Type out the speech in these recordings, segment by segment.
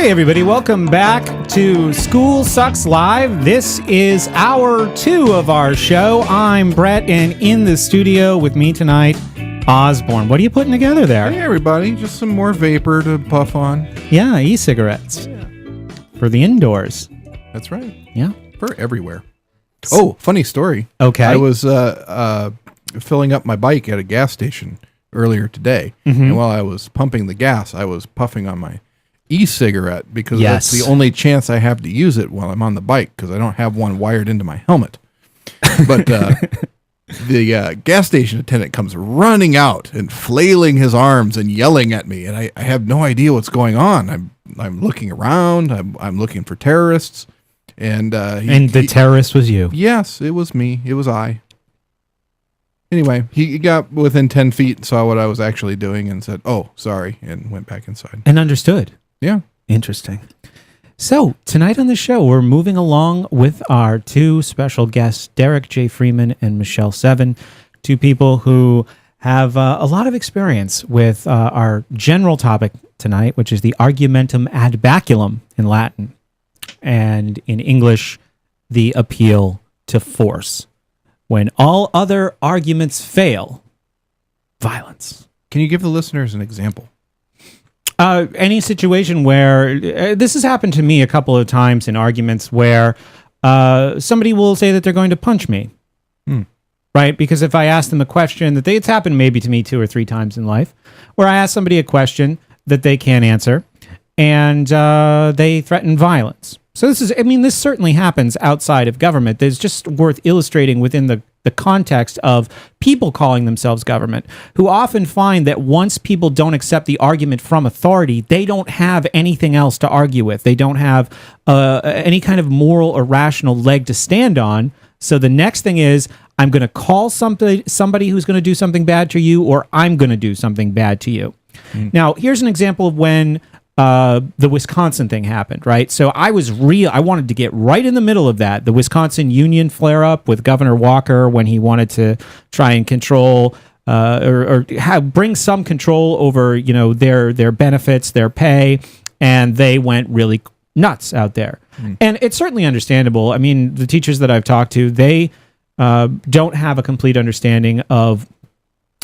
Hey everybody, welcome back to School Sucks Live. This is hour 2 of our show. I'm Brett, and in the studio with me tonight, Osborne. What are you putting together there? Hey everybody, just some more vapor to puff on. Yeah, e-cigarettes. Yeah. For the indoors. That's right. Yeah. For everywhere. Oh, funny story. Okay. I was filling up my bike at a gas station earlier today, and while I was pumping the gas, I was puffing on my e-cigarette because that's the only chance I have to use it while I'm on the bike because I don't have one wired into my helmet. But the gas station attendant comes running out and flailing his arms and yelling at me, and I have no idea what's going on. I'm looking around. I'm looking for terrorists, and the terrorist was you. Yes, it was me. It was I. Anyway, he got within 10 feet, saw what I was actually doing, and said, "Oh, sorry," and went back inside. And understood. Yeah. Interesting. So, tonight on the show, we're moving along with our 2 special guests, Derrick J. Freeman and Michele Seven, 2 people who have a lot of experience with our general topic tonight, which is the argumentum ad baculum in Latin, and in English, the appeal to force. When all other arguments fail, violence. Can you give the listeners an example? Any situation where this has happened to me a couple of times in arguments where somebody will say that they're going to punch me, right? Because if I ask them a question it's happened maybe to me 2 or 3 times in life, where I ask somebody a question that they can't answer, and they threaten violence. So this certainly happens outside of government. It's just worth illustrating within the context of people calling themselves government, who often find that once people don't accept the argument from authority, they don't have anything else to argue with. They don't have any kind of moral or rational leg to stand on. So the next thing is, I'm going to call somebody who's going to do something bad to you, or I'm going to do something bad to you. Now, here's an example of when the Wisconsin thing happened, right? So I wanted to get right in the middle of that. The Wisconsin union flare-up with Governor Walker when he wanted to try and control bring some control over, their benefits, their pay, and they went really nuts out there. And it's certainly understandable. I mean, the teachers that I've talked to, they don't have a complete understanding of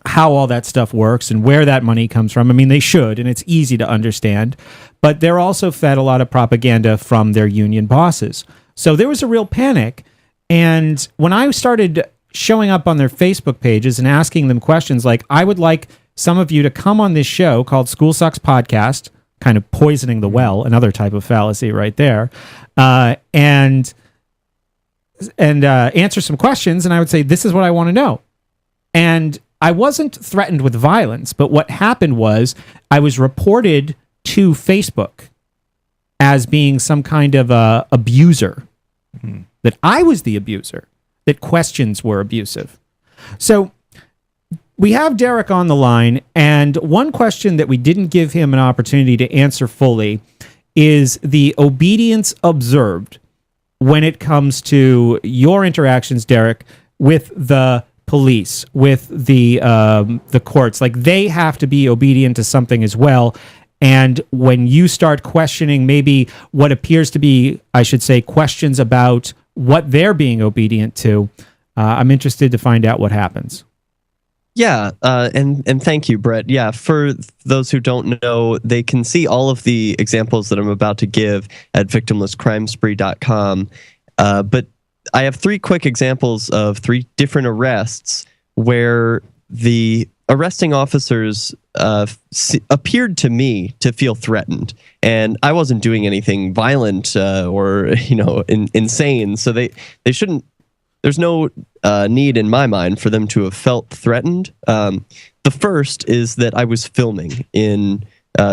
how all that stuff works and where that money comes from. I mean, they should, and it's easy to understand, but they're also fed a lot of propaganda from their union bosses. So there was a real panic, and when I started showing up on their Facebook pages and asking them questions like, I would like some of you to come on this show called School Sucks Podcast, kind of poisoning the well, another type of fallacy right there, and answer some questions, and I would say, this is what I want to know. And I wasn't threatened with violence, but what happened was I was reported to Facebook as being some kind of a abuser, that I was the abuser, that questions were abusive. So we have Derrick on the line, and one question that we didn't give him an opportunity to answer fully is the obedience observed when it comes to your interactions, Derrick, with the police, with the courts. Like, they have to be obedient to something as well. And when you start questioning maybe what appears to be, I should say, questions about what they're being obedient to, I'm interested to find out what happens. Yeah, and thank you, Brett. Yeah, for those who don't know, they can see all of the examples that I'm about to give at victimless-crime-spree.com. But I have 3 quick examples of 3 different arrests where the arresting officers appeared to me to feel threatened, and I wasn't doing anything violent or insane, so they shouldn't. There's no need in my mind for them to have felt threatened. The first is that I was filming in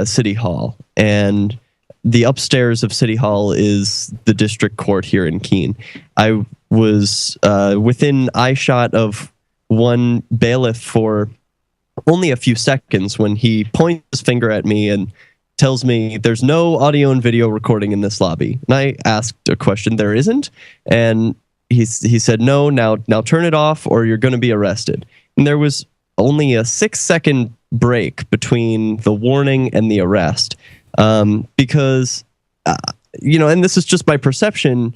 City Hall, and the upstairs of City Hall is the district court here in Keene. I was within eyeshot of one bailiff for only a few seconds when he points his finger at me and tells me there's no audio and video recording in this lobby. And I asked a question, there isn't? And he said, no, now turn it off or you're going to be arrested. And there was only a 6-second break between the warning and the arrest. Because and this is just my perception,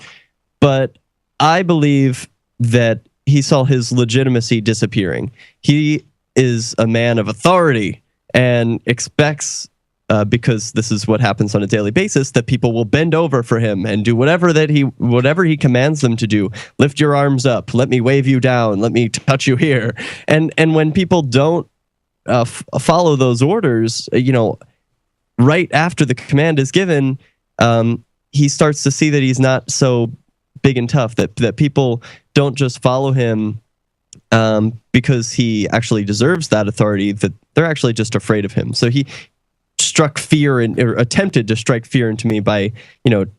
but I believe that he saw his legitimacy disappearing. He is a man of authority and expects, because this is what happens on a daily basis, that people will bend over for him and do whatever he commands them to do. Lift your arms up. Let me wave you down. Let me touch you here. And when people don't follow those orders, right after the command is given, he starts to see that he's not so big and tough, that people don't just follow him because he actually deserves that authority, that they're actually just afraid of him. So he struck fear or attempted to strike fear into me by,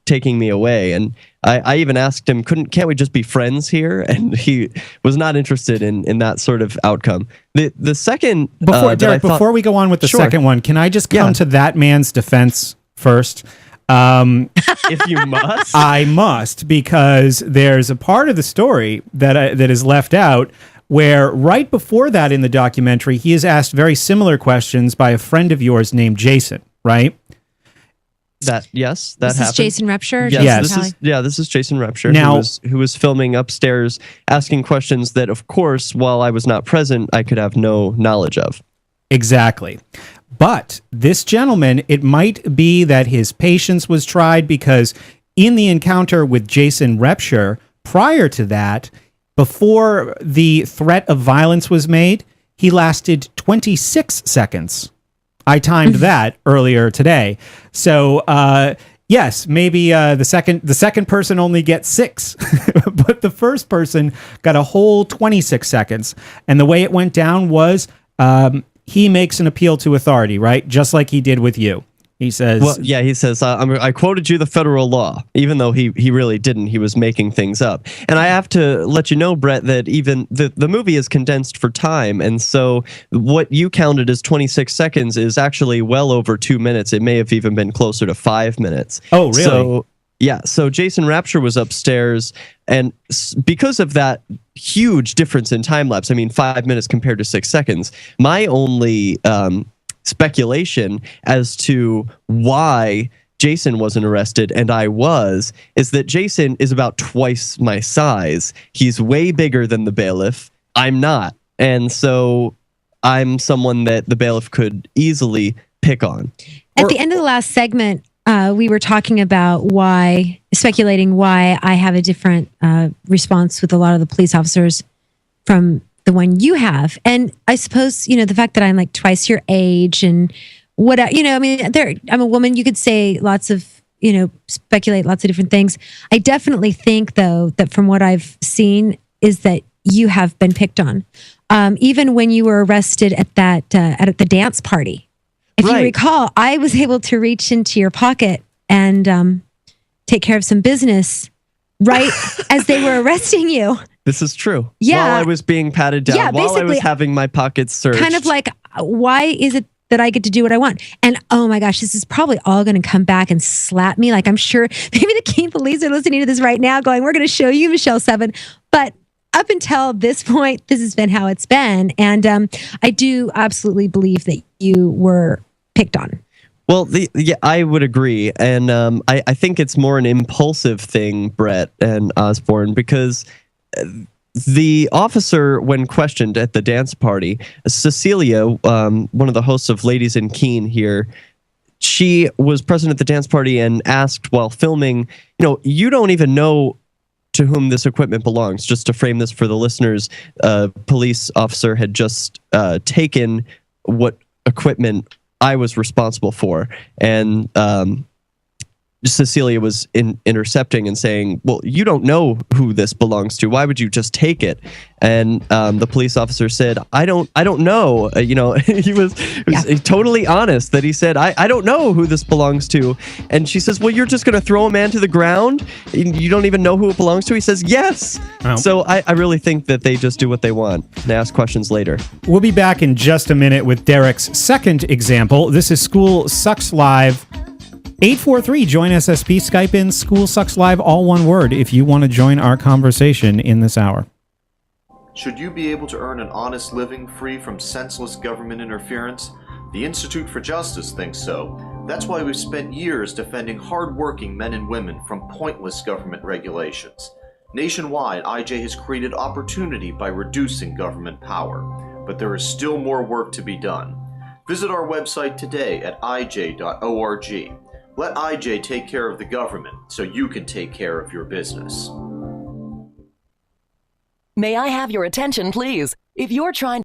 taking me away. And I even asked him, can't we just be friends here? And he was not interested in that sort of outcome. The second, Derek, before we go on with the second one, can I just come to that man's defense first? If you must, I must, because there's a part of the story that is left out where right before that in the documentary, he is asked very similar questions by a friend of yours named Jason, right? This happened. Is Jason Repture? Yes, this is Jason Repture, now, who was filming upstairs, asking questions that, of course, while I was not present, I could have no knowledge of. Exactly. But this gentleman, it might be that his patience was tried, because in the encounter with Jason Repture, prior to that, before the threat of violence was made, he lasted 26 seconds. I timed that earlier today. So, yes, maybe the second person only gets 6, but the first person got a whole 26 seconds. And the way it went down was he makes an appeal to authority, right? Just like he did with you. He says, he says, I quoted you the federal law, even though he really didn't. He was making things up. And I have to let you know, Brett, that even the movie is condensed for time. And so what you counted as 26 seconds is actually well over 2 minutes. It may have even been closer to 5 minutes. Oh, really? So Jason Rapture was upstairs, and because of that huge difference in time lapse, 5 minutes compared to 6 seconds, my only speculation as to why Jason wasn't arrested and I was, is that Jason is about twice my size. He's way bigger than the bailiff. I'm not. And so I'm someone that the bailiff could easily pick on. At the end of the last segment, we were talking about speculating why I have a different response with a lot of the police officers from the one you have. And I suppose, the fact that I'm like twice your age and I'm a woman, you could say lots of, speculate lots of different things. I definitely think, though, that from what I've seen is that you have been picked on. Even when you were arrested at that at the dance party. If you recall, I was able to reach into your pocket and take care of some business right as they were arresting you. This is true. Yeah. While I was being patted down, while I was having my pockets searched. Kind of like, why is it that I get to do what I want? And oh my gosh, this is probably all going to come back and slap me. Like, I'm sure maybe the Keene police are listening to this right now going, we're going to show you Michele Seven. But up until this point, this has been how it's been. And I do absolutely believe that you were picked on. Well, I would agree. And I think it's more an impulsive thing, Brett and Osborne, because the officer, when questioned at the dance party, Cecilia, one of the hosts of Ladies in Keene here, she was present at the dance party and asked while filming, you don't even know to whom this equipment belongs. Just to frame this for the listeners, a police officer had just taken what equipment I was responsible for, and Cecilia was intercepting and saying, well, you don't know who this belongs to. Why would you just take it? And the police officer said, I don't know. He was totally honest that he said, I don't know who this belongs to. And she says, well, you're just going to throw a man to the ground? You don't even know who it belongs to? He says, yes. Oh. So I really think that they just do what they want. They ask questions later. We'll be back in just a minute with Derrick's second example. This is School Sucks Live. 843, join SSP, Skype in, School Sucks Live, all one word, if you want to join our conversation in this hour. Should you be able to earn an honest living free from senseless government interference? The Institute for Justice thinks so. That's why we've spent years defending hard-working men and women from pointless government regulations. Nationwide, IJ has created opportunity by reducing government power, but there is still more work to be done. Visit our website today at ij.org. Let IJ take care of the government so you can take care of your business. May I have your attention, please? If you're trying